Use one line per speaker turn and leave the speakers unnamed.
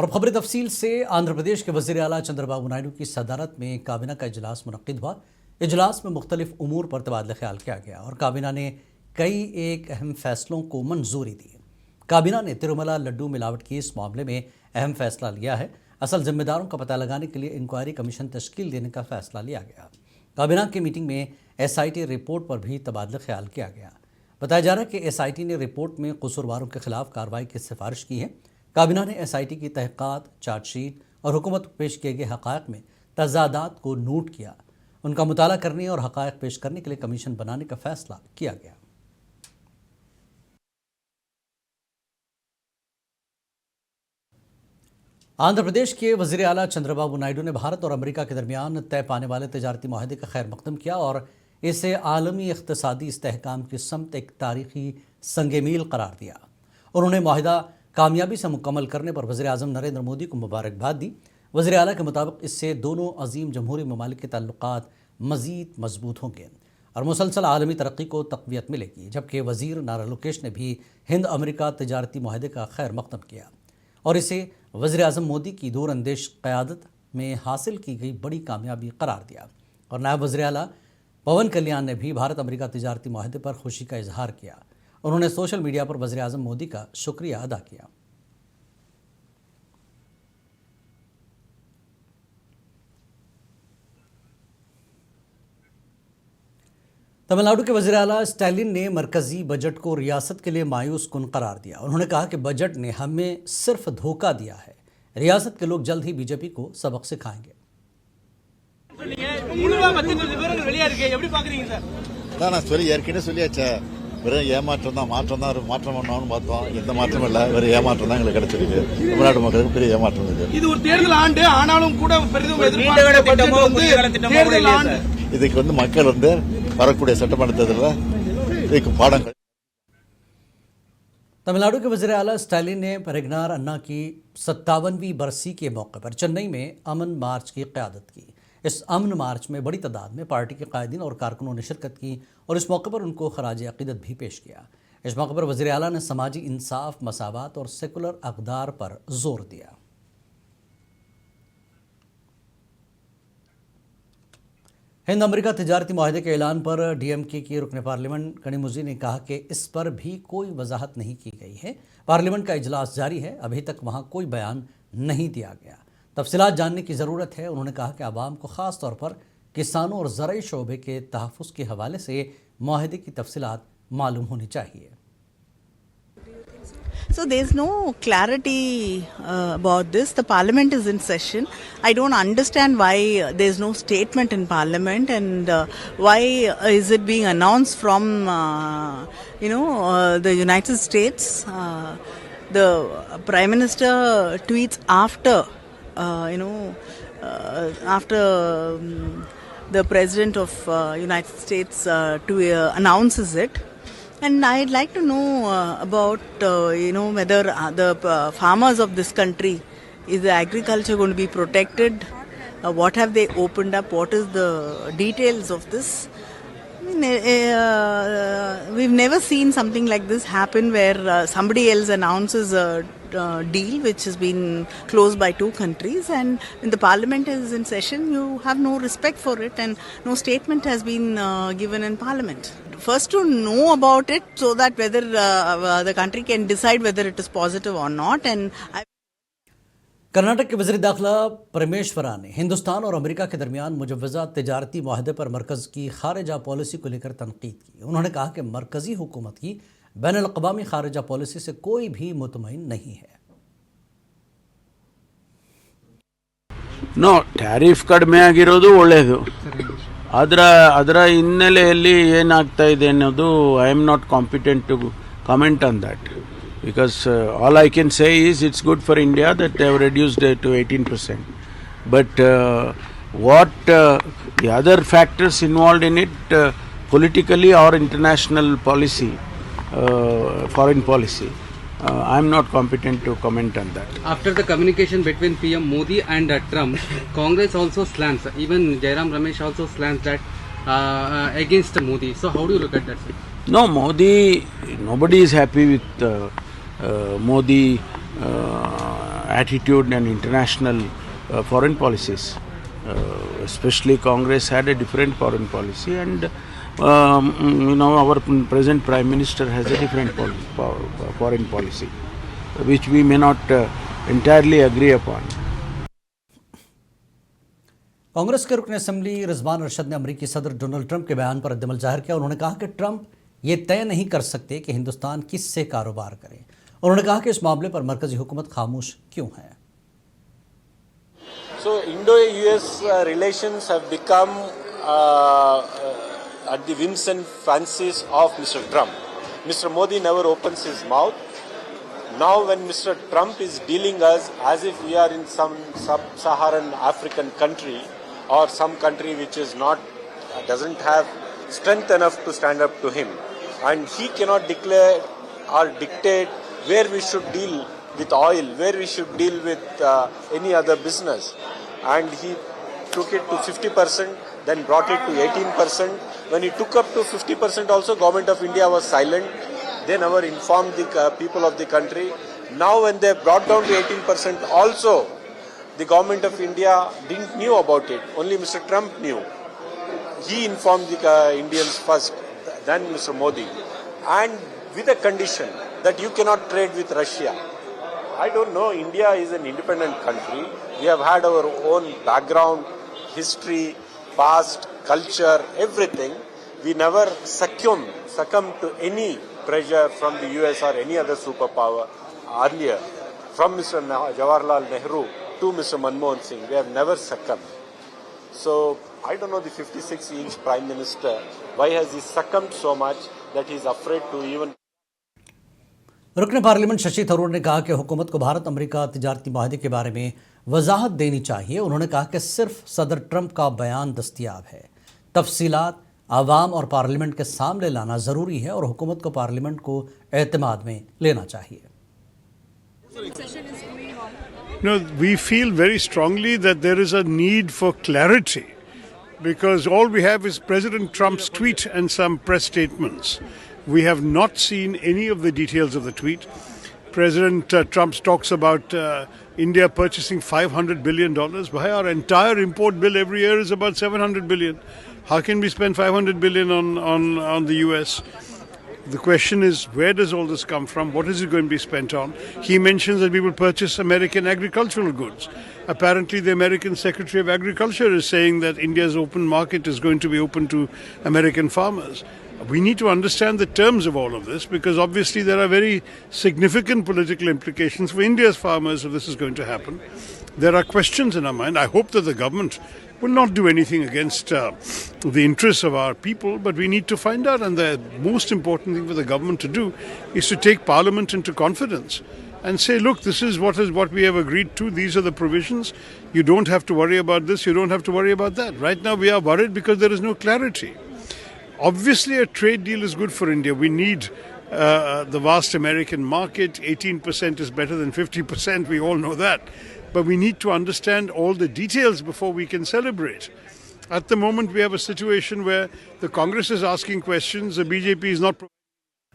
और अब खबरें तफसील से। आंध्र प्रदेश के वज़ीर आला चंद्रबाबू नायडू की सदारत में काबीना का इजलास मुनक्किद हुआ। इजलास में मुख्तलिफ उमूर पर तबादला ख्याल किया गया और काबीना ने कई एक अहम फैसलों को मंजूरी दी। काबीना ने तिरुमला लड्डू मिलावट केस मामले में अहम फैसला लिया है। असल जिम्मेदारों का पता लगाने के लिए इंक्वायरी कमीशन तश्कील देने का फैसला लिया गया। काबीना की मीटिंग में SIT रिपोर्ट पर भी तबादला ख्याल किया गया। बताया जा रहा है कि SIT ने रिपोर्ट में कसूरवारों के खिलाफ कार्रवाई की सिफारिश की है। काबीना ने SIT की तहक़ीक़ात, चार्जशीट और हुकूमत को पेश किए गए हक़ाइक़ में तज़ादात को नोट किया। उनका मुताला करने और हक़ाइक़ पेश करने के लिए कमीशन बनाने का फ़ैसला किया गया। आंध्र प्रदेश के वज़ीर आला चंद्रबाबू नायडू ने भारत और अमेरिका के दरमियान तय पाने वाले तजारती माहदे का खैर मक़दम किया और इसे आलमी इक़्तिसादी इस्तेहकाम की समत एक तारीख़ी संग मील करार दिया। उन्होंने माहिदा कामयाबी से मुकम्मल करने पर वज़ीर आज़म नरेंद्र मोदी को मुबारकबाद दी। वज़ीर आला के मुताबिक इससे दोनों अजीम जमहूरी ममालिक के ताल्लुकात मज़ीद मजबूत होंगे और मुसलसल आलमी तरक्की को तक़वियत मिलेगी। जबकि वज़ीर नारा लोकेश ने भी हिंद अमेरिका तजारती माहदे का खैर मक़दम किया और इसे वज़ीर आज़म मोदी की दूरअंदेश क़यादत में हासिल की गई बड़ी कामयाबी करार दिया। और नायब वज़ीर आला पवन कल्याण ने भी भारत अमेरिका तजारती माहदे पर खुशी का इजहार किया। उन्होंने सोशल मीडिया पर वज़ीर आज़म मोदी का शुक्रिया अदा किया। तमिलनाडु के वज़ीर आला स्टैलिन ने मरकज़ी बजट को रियासत के लिए मायूस कुन करार दिया। उन्होंने कहा कि बजट ने हमें सिर्फ धोखा दिया है। रियासत के लोग जल्द ही बीजेपी को सबक सिखाएंगे।
வெறும் ஏமாற்றம் தான், மாற்றம் தான், மாற்றம் பண்ணணும்னு பார்த்தோம். எந்த மாற்றமும் இல்லை, வெறும் ஏமாற்றம் தான் எங்களுக்கு கிடைச்சிருக்கு. தமிழ்நாடு மக்களுக்கு பெரிய ஏமாற்றம் இது.
இது ஒரு தேர்தல் ஆண்டு, ஆனாலும் கூட பெரிதும் எதிர்பார்க்கப்பட்ட
இதுக்கு மக்கள் வரக்கூடிய சட்டமன்ற தேர்தலில் இதுக்கு பாடங்கள்।
तमिलनाडु के वज़ीर आला स्टैलिन ने पेरिग्नार अन्ना की 57वीं बरसी के मौके पर चेन्नई में अमन मार्च की क़यादत की। इस अमन मार्च में बड़ी तादाद में पार्टी के कायदीन और कारकुनों ने शिरकत की और इस मौके पर उनको खराज अक़ीदत भी पेश किया। इस मौके पर वज़ीर आला ने समाजी इंसाफ, मसावत और सेकुलर अक़दार पर जोर दिया। हिंद अमेरिका तजारती माहदे के ऐलान पर DMK की रुकन पार्लियामेंट कनिमोझी ने कहा कि इस पर भी कोई वजाहत नहीं की गई है। पार्लियामेंट का इजलास जारी है, अभी तक वहाँ कोई बयान नहीं दिया गया। तफसीलात जानने की ज़रूरत है। उन्होंने कहा कि आवाम को ख़ास तौर पर किसानों और ज़राई शोबे के तहफ़्फ़ुज़ के हवाले से माहदे की तफसीलात मालूम होनी चाहिए।
So there's no clarity about this. The parliament is in session. I don't understand why there's no statement in parliament and why is it being announced from the United States. The Prime Minister tweets after the President of United States announces it. And I'd like to know about, whether the farmers of this country, is the agriculture going to be protected? What have they opened up? What is the details of this? I mean, we've never seen something like this happen where somebody else announces a deal which has been closed by two countries, and when the parliament is in session, you have no respect for it and no statement has been given in parliament. First to know about it so that whether the country can decide whether it is positive or not. And
Karnataka के वज़ीर दाखिला परमेश्वरा ने हिंदुस्तान और America के दरमियान मुजव्वज़ा तजारती माहदे पर मरकज़ की खारिजा पॉलिसी को लेकर तनकीद की। उन्होंने कहा कि मरकज़ी हुकूमत की बैनुल-अक़वामी खारिजा पॉलिसी से कोई भी मुतमईन नहीं है।
नो, ಟ್ಯಾರಿಫ್ ಕಡಿಮೆ ಆಗಿರೋದು ಒಳ್ಳೆಯದು. ಅದರ ಹಿನ್ನೆಲೆಯಲ್ಲಿ ಏನಾಗ್ತಾ ಇದೆ ಅನ್ನೋದು I am not competent to comment on that. Because all I can say is it's good for India that they have reduced it to 18%. But what the other factors involved in it, politically or international policy, foreign policy, I'm not competent to comment on that.
After the communication between PM Modi and Trump, Congress also slants, even Jairam Ramesh also slants that against Modi. So how do you look at that, sir?
No, Modi, nobody is happy with Modi attitude and international foreign policies. Especially Congress had a different foreign policy, and our present Prime Minister has a different foreign policy, which we may not entirely agree upon.
Congress के रुकन assembly Rizwan Arshad ने अमेरिकी सदर Donald Trump के बयान पर रद्दमल जाहिर किया। उन्होंने कहा कि ट्रंप ये तय नहीं कर सकते कि हिंदुस्तान किससे कारोबार करे। उन्होंने कहा कि इस मामले पर मरकजी हुकूमत खामोश क्यों है।
So Indo-US relations have become at the whims and fancies of Mr. Trump. Mr. Modi never opens his mouth. Now when Mr. Trump is dealing us as if we are in some sub-Saharan African country or some country which is doesn't have strength enough to stand up to him, and he cannot declare or dictate where we should deal with oil, where we should deal with any other business. And he took it to 50%, then brought it to 18%. When he took up to 50% also, Government of India was silent. They never informed the people of the country. Now when they brought down to 18% also, the Government of India didn't knew about it. Only Mr. Trump knew. He informed the Indians first, then Mr. Modi. And with a condition that you cannot trade with Russia. I don't know, India is an independent country. We have had our own background, history, past, culture, everything. We never succumb to any pressure from the US or any other superpower earlier. From Mr. Jawaharlal Nehru to Mr. Manmohan Singh, we have never succumbed. So, I don't know the 56-inch Prime Minister, why has he succumbed so much that he is afraid to even...
रुकन parliament Shashi Tharoor ने कहा कि हुकूमत को Bharat America तिजारती माहदे के बारे में वजाहत देनी चाहिए। उन्होंने कहा कि सिर्फ सदर ट्रंप का बयान दस्तयाब है, तफसीलात आवाम और पार्लियामेंट के सामने लाना ज़रूरी है और हुकूमत को पार्लियामेंट को एतमाद में लेना चाहिए।
No, we feel very strongly that there is a need for clarity because all we have is President Trump's tweet and some press statements. We have not seen any of the details of the tweet. President Trump talks about India purchasing $500 billion. Why our entire import bill every year is about $700 billion. How can we spend $500 billion on the US? The question is, where does all this come from? What is it going to be spent on? He mentions that we will purchase American agricultural goods. Apparently, the American Secretary of Agriculture is saying that India's open market is going to be open to American farmers. We need to understand the terms of all of this because obviously there are very significant political implications for India's farmers if this is going to happen. There are questions in our mind. I hope that the government will not do anything against the interests of our people, but we need to find out, and the most important thing for the government to do is to take Parliament into confidence and say, look, this is what we have agreed to, these are the provisions, you don't have to worry about this, you don't have to worry about that. Right now we are worried because there is no clarity. Obviously a trade deal is good for India. We need the vast American market. 18% is better than 50%, we all know that. But we need to understand all the details before we can celebrate. At the moment we have a situation where the Congress is asking questions, the BJP is not